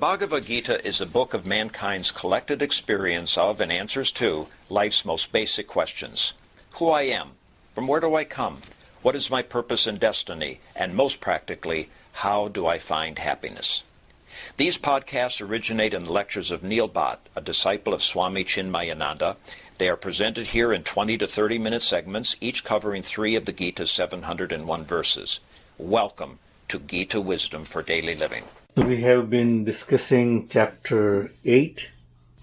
Bhagavad Gita is a book of mankind's collected experience of and answers to life's most basic questions. Who I am, from where do I come, what is my purpose and destiny, and most practically, how do I find happiness? These podcasts originate in the lectures of Neil Bhatt, a disciple of Swami Chinmayananda. They are presented here in 20 to 30-minute segments, each covering 3 of the Gita's 701 verses. Welcome to Gita Wisdom for Daily Living. We have been discussing chapter 8,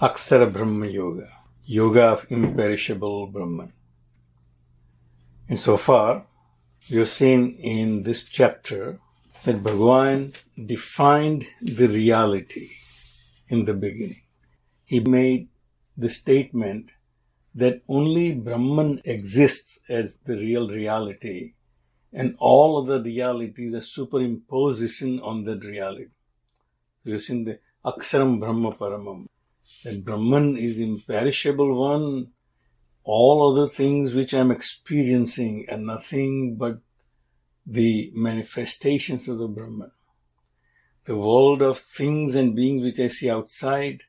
Akshara Brahma Yoga, Yoga of Imperishable Brahman. And so far, we have seen in this chapter that Bhagwan defined the reality in the beginning. He made the statement that only Brahman exists as the real reality, and all other realities are superimposition on that reality. We have seen the Aksharam Brahma Paramam, that Brahman is imperishable one. All other things which I am experiencing are nothing but the manifestations of the Brahman. The world of things and beings which I see outside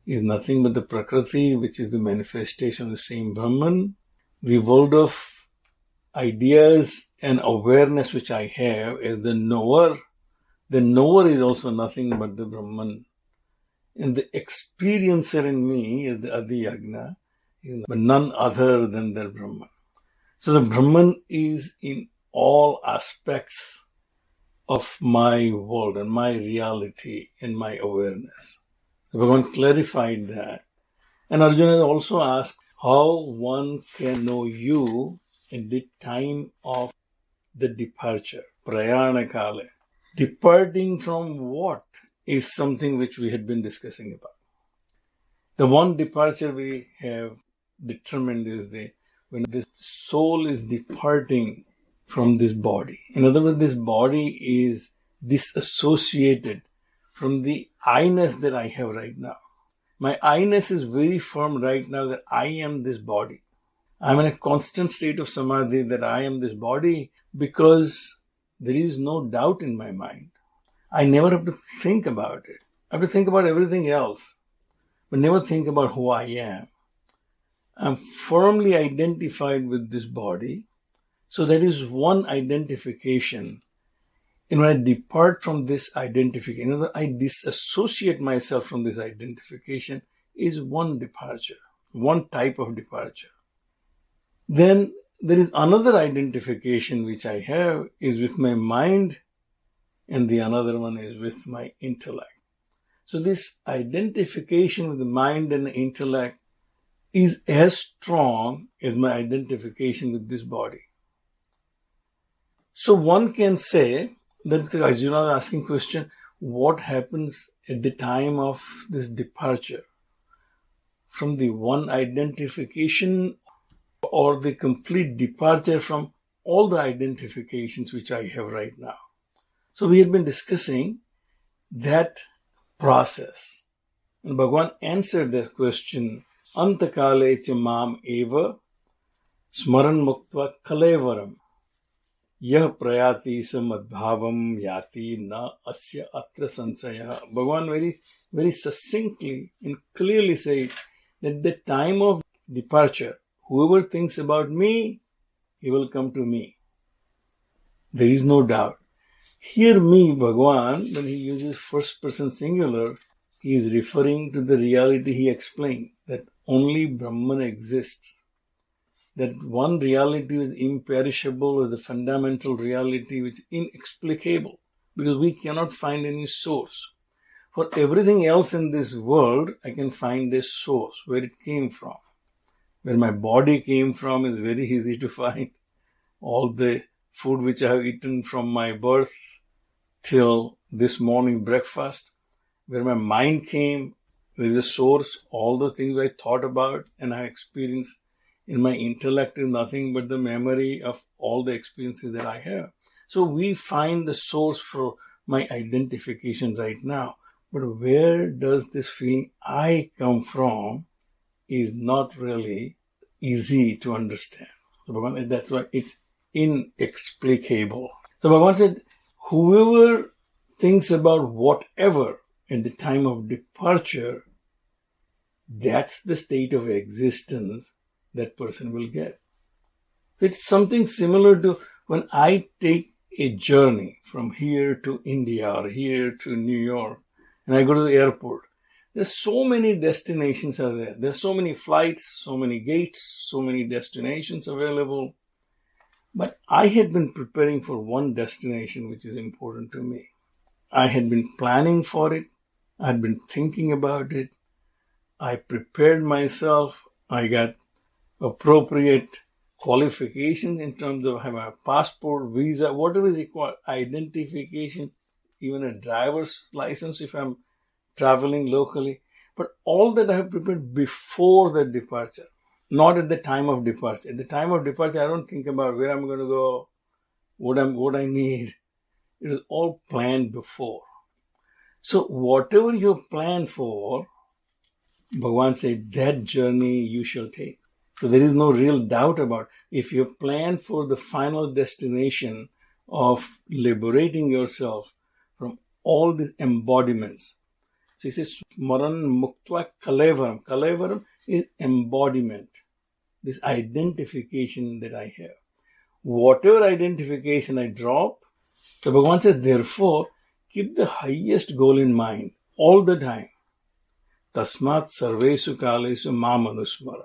is nothing but the Prakriti, which is the manifestation of the same Brahman. The world of ideas and awareness which I have as the knower is also nothing but the Brahman. And the experiencer in me is the Adiyagna, but none other than the Brahman. So the Brahman is in all aspects of my world and my reality and my awareness. So Bhagavan clarified that. And Arjuna also asked how one can know you at the time of the departure, prayana kale. Departing from what is something which we had been discussing about. The one departure we have determined is when the soul is departing from this body. In other words, this body is disassociated from the I-ness that I have right now. My I-ness is very firm right now that I am this body. I'm in a constant state of samadhi that I am this body because there is no doubt in my mind. I never have to think about it. I have to think about everything else, but never think about who I am. I'm firmly identified with this body. So that is one identification. And when I depart from this identification, I disassociate myself from this identification, is one departure, one type of departure. Then there is another identification which I have is with my mind, and the another one is with my intellect. So this identification with the mind and the intellect is as strong as my identification with this body. So one can say that Arjuna is asking question, what happens at the time of this departure from the one identification or the complete departure from all the identifications which I have right now. So we have been discussing that process. And Bhagavan answered that question, Antakale cha mam eva smaran muktva kalevaram yah prayati samadbhavam yati na asya atra sansaya. Bhagavan very succinctly and clearly said that the time of departure, whoever thinks about me, he will come to me. There is no doubt. Here me, Bhagavan, when he uses first person singular, he is referring to the reality he explained, that only Brahman exists. That one reality is imperishable, is the fundamental reality which is inexplicable, because we cannot find any source. For everything else in this world, I can find a source, where it came from. Where my body came from is very easy to find. All the food which I have eaten from my birth till this morning breakfast. Where my mind came, there is a source. All the things I thought about and I experienced in my intellect is nothing but the memory of all the experiences that I have. So we find the source for my identification right now. But where does this feeling I come from is not really easy to understand. So Bhagavan, that's why it's inexplicable. So Bhagavan said, whoever thinks about whatever at the time of departure, that's the state of existence that person will get. It's something similar to when I take a journey from here to India or here to New York and I go to the airport. There's so many destinations are there. There's so many flights, so many gates, so many destinations available. But I had been preparing for one destination which is important to me. I had been planning for it. I had been thinking about it. I prepared myself. I got appropriate qualifications in terms of having a passport, visa, whatever is required, identification, even a driver's license if I'm traveling locally. But all that I have prepared before the departure, not at the time of departure. At the time of departure, I don't think about where I'm going to go, what I need. It is all planned before. So whatever you plan for, Bhagavan said, that journey you shall take. So there is no real doubt about it. If you plan for the final destination of liberating yourself from all these embodiments. So he says, Smaran Muktva Kalevaram. Kalevaram is embodiment, this identification that I have. Whatever identification I drop, so Bhagavan says, therefore, keep the highest goal in mind all the time. Tasmat sarvesu kalesu mamanusmara.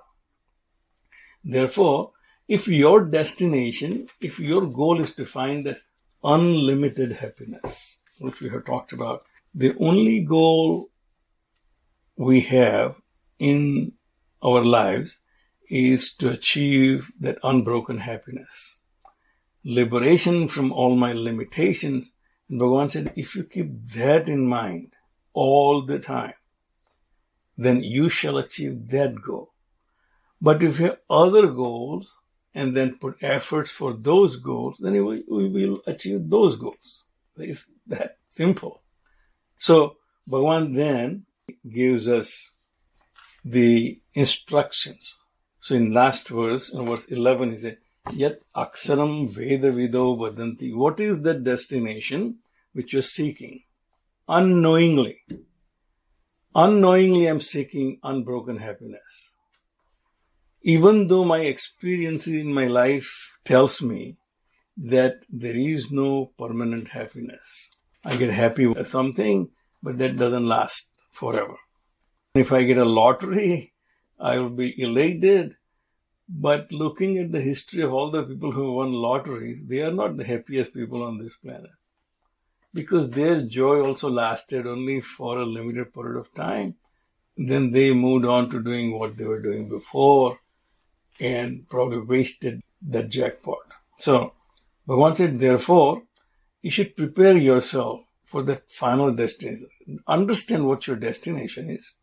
Therefore, if your destination, if your goal is to find that unlimited happiness, which we have talked about, the only goal we have in our lives is to achieve that unbroken happiness. Liberation from all my limitations. And Bhagavan said, if you keep that in mind all the time, then you shall achieve that goal. But if you have other goals and then put efforts for those goals, then we will achieve those goals. It's that simple. So Bhagavan then gives us the instructions. So in last verse, in verse 11, he said, Yat aksaram veda vido vadanti. What is the destination which you're seeking? Unknowingly. Unknowingly I'm seeking unbroken happiness. Even though my experience in my life tells me that there is no permanent happiness. I get happy with something, but that doesn't last forever. If I get a lottery, I will be elated. But looking at the history of all the people who won lottery, they are not the happiest people on this planet. Because their joy also lasted only for a limited period of time. Then they moved on to doing what they were doing before and probably wasted that jackpot. So, Bhagavan said, therefore, you should prepare yourself for that final destination. Understand what your destination is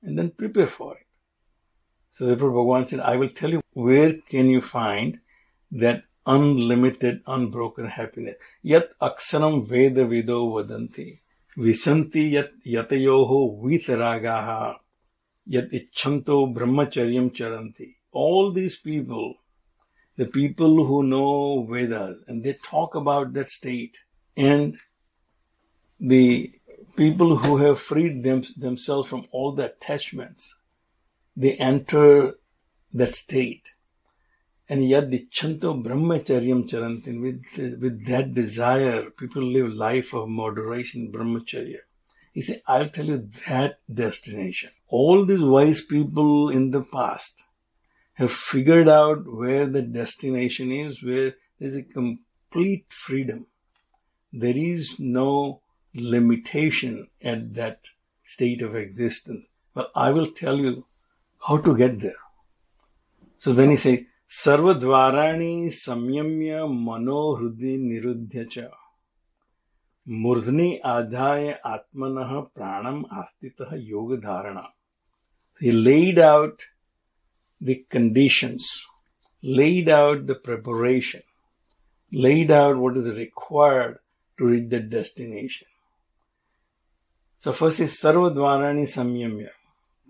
and then prepare for it. So therefore Bhagavan said, I will tell you where can you find that unlimited, unbroken happiness. Yat aksaram veda vido vadanti. Visanti yat yatayoho vitaragaha. Yat icchanto brahmacharyam charanti. All these people, the people who know Vedas, and they talk about that state, and the people who have freed themselves from all the attachments, they enter that state. And yet the chanto brahmacharyam charantin, with that desire, people live life of moderation, brahmacharya. He said, I'll tell you that destination. All these wise people in the past have figured out where the destination is, where there is a complete freedom. There is no limitation at that state of existence. But I will tell you how to get there. So then he says, Sarvadvarani samyamya mano hrudi niruddhya murdhni adhaya atmanaha pranam astitaha yoga dharana. He laid out the conditions, laid out the preparation, laid out what is required to reach the destination. So first is Sarvadvarani samyamya,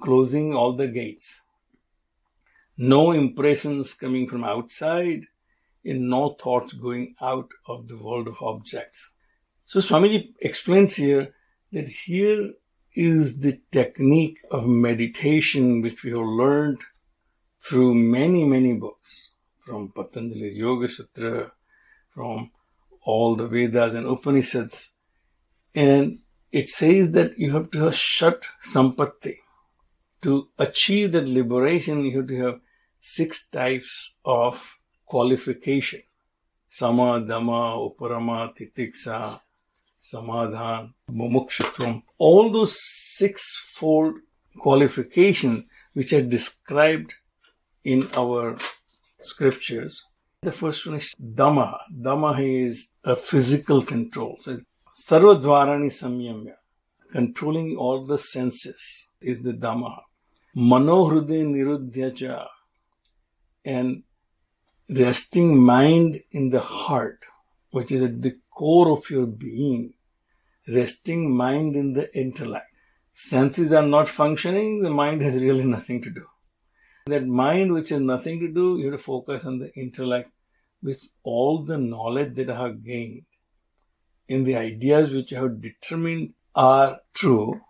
closing all the gates. No impressions coming from outside and no thoughts going out of the world of objects. So Swamiji explains here that here is the technique of meditation which we have learned through many, many books, from Patanjali's Yoga Sutra, from all the Vedas and Upanishads. And it says that you have to have Shat Sampatti. To achieve that liberation, you have to have 6 types of qualification. Sama, Dhamma, Uparama, Titiksa, Samadhan, Mumukshutvam. All those 6-fold qualifications which are described in our scriptures. The first one is Dhamma. Dhamma is a physical control. So, Sarvadvarani Samyamya. Controlling all the senses is the Dhamma. Manohrude Niruddhyacha. And resting mind in the heart, which is at the core of your being. Resting mind in the intellect. Senses are not functioning, the mind has really nothing to do. That mind which has nothing to do, you have to focus on the intellect with all the knowledge that I have gained. And the ideas which I have determined are true.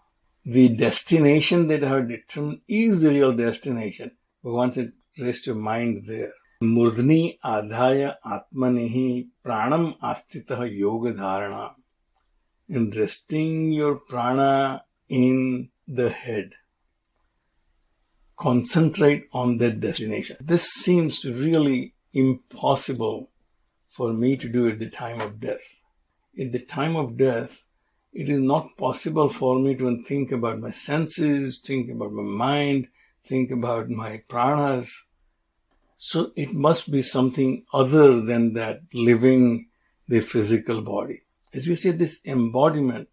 The destination that I have determined is the real destination. But once it rests your mind there. Murdhni adhaya atmanihi pranam astitah yoga dharana. And resting your prana in the head. Concentrate on that destination. This seems really impossible for me to do at the time of death. At the time of death, it is not possible for me to think about my senses, think about my mind, think about my pranas. So it must be something other than that living the physical body. As we say, this embodiment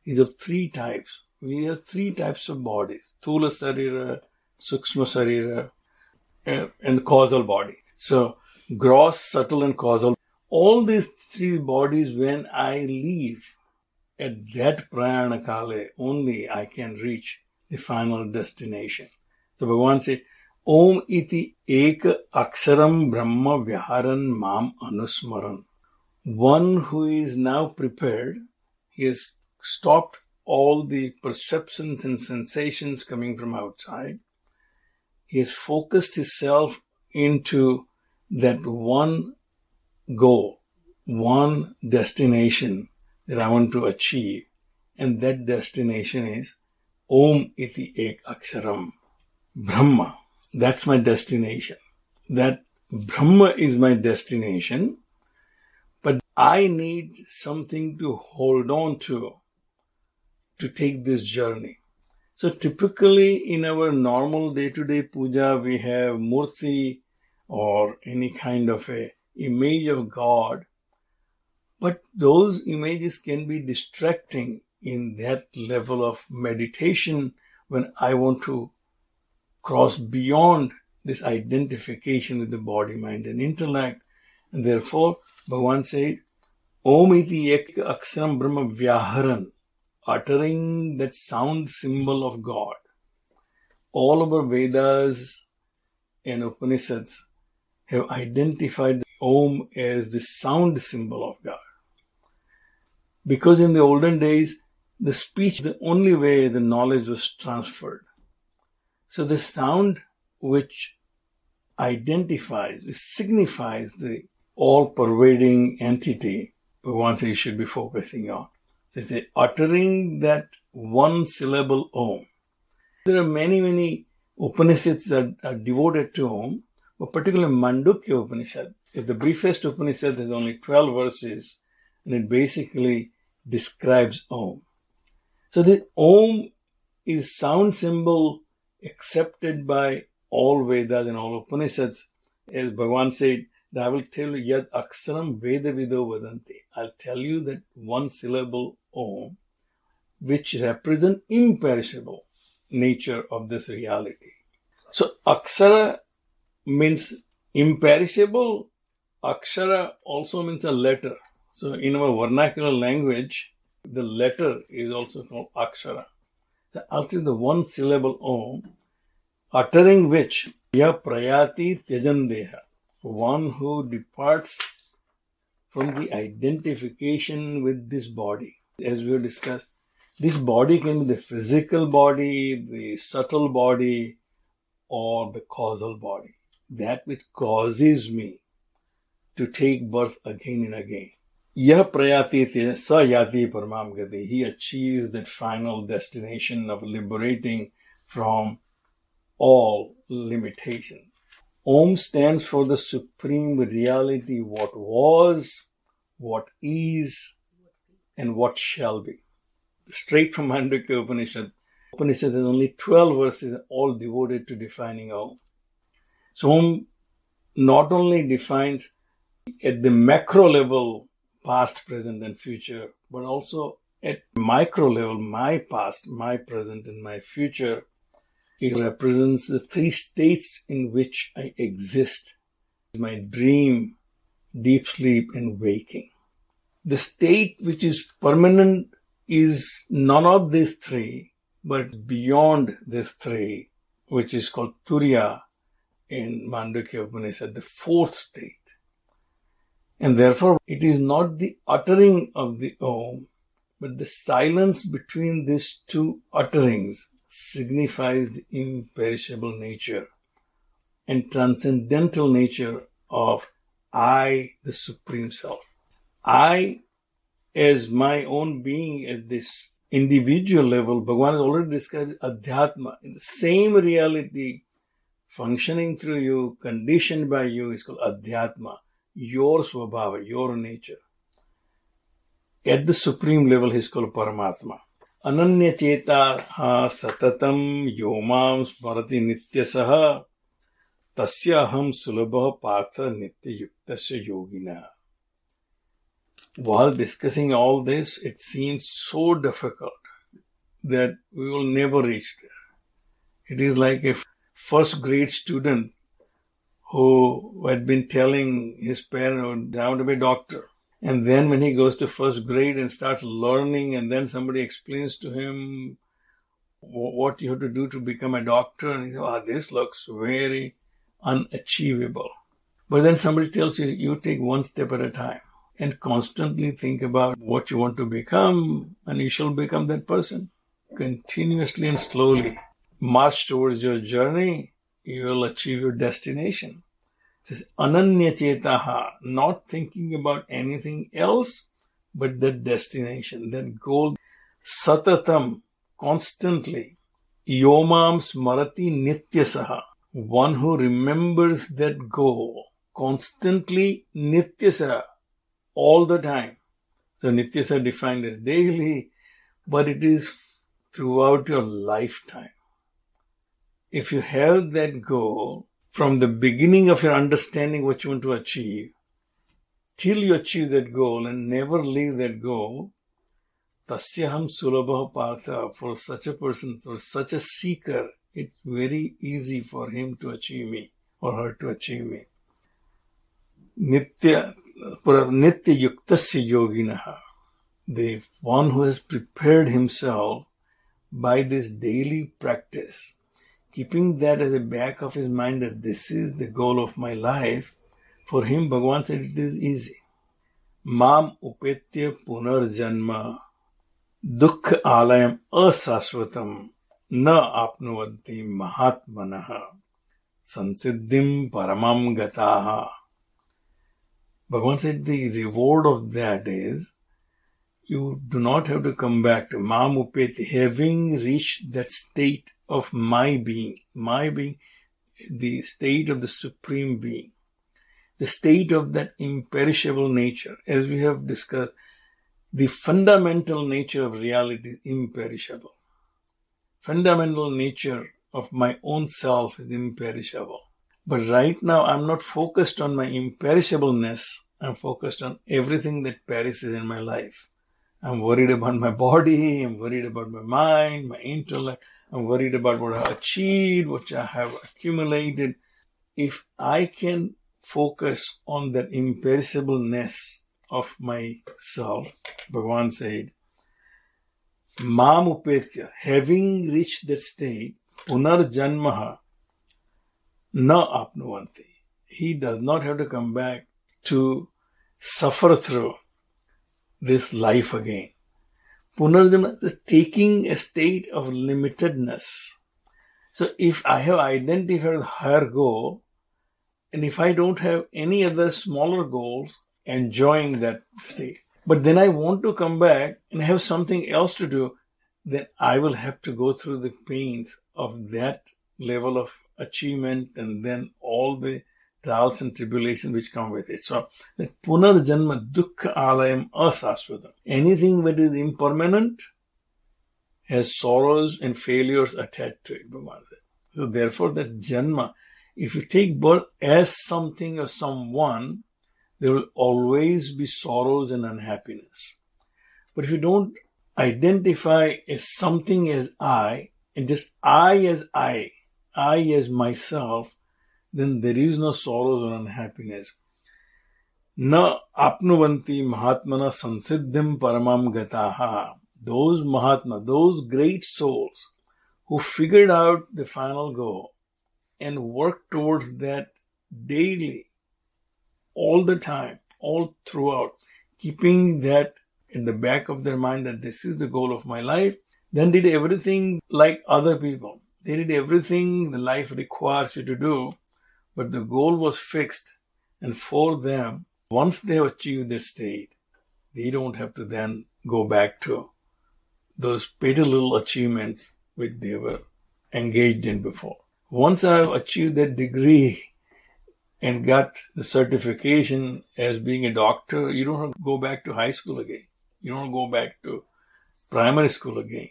is of 3 types. We have 3 types of bodies. Thula Sarira, Sukshma Sarira, and causal body. So, gross, subtle and causal. All these 3 bodies, when I leave, at that prayana kale, only I can reach the final destination. So Bhagavan says, Om iti eka aksharam brahma vyaharan mam anusmaran. One who is now prepared, he has stopped all the perceptions and sensations coming from outside. He has focused himself into that one goal, one destination that I want to achieve. And that destination is Om iti ek aksharam. Brahma. That's my destination. That Brahma is my destination. But I need something to hold on to take this journey. So typically in our normal day-to-day puja, we have murti or any kind of a image of God. But those images can be distracting in that level of meditation when I want to cross beyond this identification with the body, mind and intellect. And therefore, Bhagavan said, Om iti ek aksharam brahma vyaharan, uttering that sound symbol of God. All of our Vedas and Upanishads have identified the Om as the sound symbol of God. Because in the olden days, the speech, the only way the knowledge was transferred. So the sound which identifies, which signifies the all-pervading entity, Bhagavan says you should be focusing on. So they say, uttering that one syllable Om. There are many, many Upanishads that are devoted to Om, but particularly Mandukya Upanishad. The briefest Upanishad has only 12 verses, and it basically describes Om. So the Om is sound symbol accepted by all Vedas and all Upanishads. As Bhagavan said, I will tell you, Yad Aksaram Veda Vido Vadanti. I'll tell you that one syllable Om, which represent imperishable nature of this reality. So Aksara means imperishable. Akshara also means a letter. So in our vernacular language, the letter is also called Akshara. Actually, the one syllable Om, uttering which, Ya Prayati Tyajandeha, one who departs from the identification with this body. As we have discussed, This body can be the physical body, the subtle body, or the causal body. That which causes me to take birth again and again. Yah prayati sa yati paramam gati. He achieves that final destination of liberating from all limitation. Om stands for the supreme reality, what was, what is, and what shall be. Straight from Mandukya Upanishad. Upanishad has only 12 verses, all devoted to defining Om. So Om not only defines at the macro level past, present, and future, but also at micro level, my past, my present, and my future. It represents the three states in which I exist: my dream, deep sleep, and waking. The state which is permanent is none of these three, but beyond these three, which is called Turiya in Mandukya Upanishad, the fourth state. And therefore, it is not the uttering of the Om, but the silence between these two utterings signifies the imperishable nature and transcendental nature of I, the Supreme Self. I, as my own being at this individual level, Bhagavan has already described Adhyatma, in the same reality functioning through you, conditioned by you, is called Adhyatma, your Swabhava, your nature. At the supreme level, he is called Paramatma. Ananya cheta ha satatam yomam smarati nityasaha tasya aham sulabha partha nitya yuktasya yogina. While discussing all this, it seems so difficult that we will never reach there. It is like a first grade student who had been telling his parents, I want to be a doctor. And then when he goes to first grade and starts learning, and then somebody explains to him what you have to do to become a doctor, and he says, this looks very unachievable. But then somebody tells you, you take one step at a time and constantly think about what you want to become, and you shall become that person. Continuously and slowly march towards your journey, you will achieve your destination. It says, Ananya chetaha, not thinking about anything else but that destination, that goal. Satatam, constantly. Yomam smarati nityasaha, one who remembers that goal constantly, nityasaha, all the time. So nityasa defined as daily, but it is throughout your lifetime. If you have that goal from the beginning of your understanding what you want to achieve, till you achieve that goal and never leave that goal, tasyaham sulabha partha, for such a person, for such a seeker, it's very easy for him to achieve me or her to achieve me. Nitya yuktasya yoginaha, the one who has prepared himself by this daily practice, keeping that as a back of his mind that this is the goal of my life, for him Bhagavan said it is easy. Mam upetya punarjanma dukha alayam asasvatam na apnuvanti mahatmanaha sansiddhim paramam gataha. Bhagavan said the reward of that is you do not have to come back to Mam upeti, having reached that state of my being, the state of the Supreme Being, the state of that imperishable nature. As we have discussed, the fundamental nature of reality is imperishable. Fundamental nature of my own self is imperishable. But right now, I'm not focused on my imperishableness. I'm focused on everything that perishes in my life. I'm worried about my body. I'm worried about my mind, my intellect. I'm worried about what I have achieved, what I have accumulated. If I can focus on that imperishableness of myself, Bhagavan said, Mam upetya, having reached that state, punarjanmaha na apnuvanti. He does not have to come back to suffer through this life again. Punarjanma is taking a state of limitedness. So if I have identified a higher goal, and if I don't have any other smaller goals, enjoying that state, but then I want to come back and have something else to do, then I will have to go through the pains of that level of achievement and then all the trials and tribulations which come with it. So that punarjanma dukkha alayam asasvadam. Anything that is impermanent has sorrows and failures attached to it, Bhagavan said. So therefore that janma, if you take birth as something or someone, there will always be sorrows and unhappiness. But if you don't identify as something as I, and just I as myself, then there is no sorrows or unhappiness. Na apnuvanti mahatmana sansiddhim paramam gataha. Those Mahatma, those great souls who figured out the final goal and worked towards that daily, all the time, all throughout, keeping that in the back of their mind that this is the goal of my life, then did everything like other people. They did everything the life requires you to do, but the goal was fixed. And for them, once they have achieved their state, they don't have to then go back to those petty little achievements which they were engaged in before. Once I have achieved that degree and got the certification as being a doctor, you don't have to go back to high school again. You don't go back to primary school again.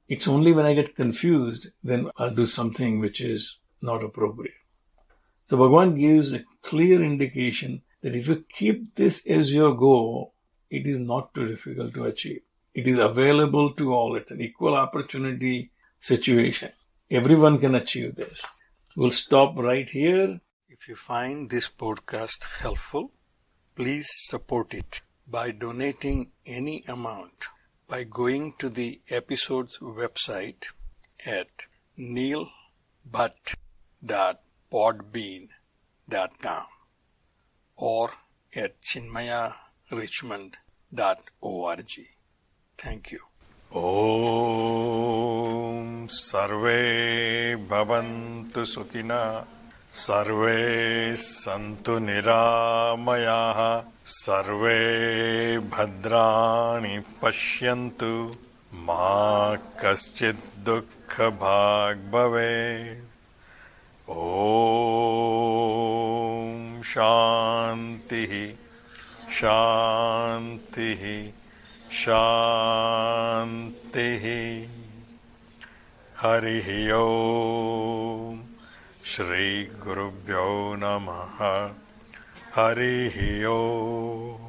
It's only when I get confused, then I'll do something which is not appropriate. So Bhagavan gives a clear indication that if you keep this as your goal, it is not too difficult to achieve. It is available to all. It's an equal opportunity situation. Everyone can achieve this. We'll stop right here. If you find this podcast helpful, please support it by donating any amount by going to the episode's website at neilbhatt.podbean.com or at chinmayarichmond.org. Thank you. Om Sarve Bhavantu Sukhina Sarve Santu Niramayaha Sarve Bhadrani Pashyantu Ma Kaschid Dukkha Bhag Bhave. Om Shantihi Shantihi Shantihi. Harihi Om. Shri Gurubhyo Namaha. Harihi Om.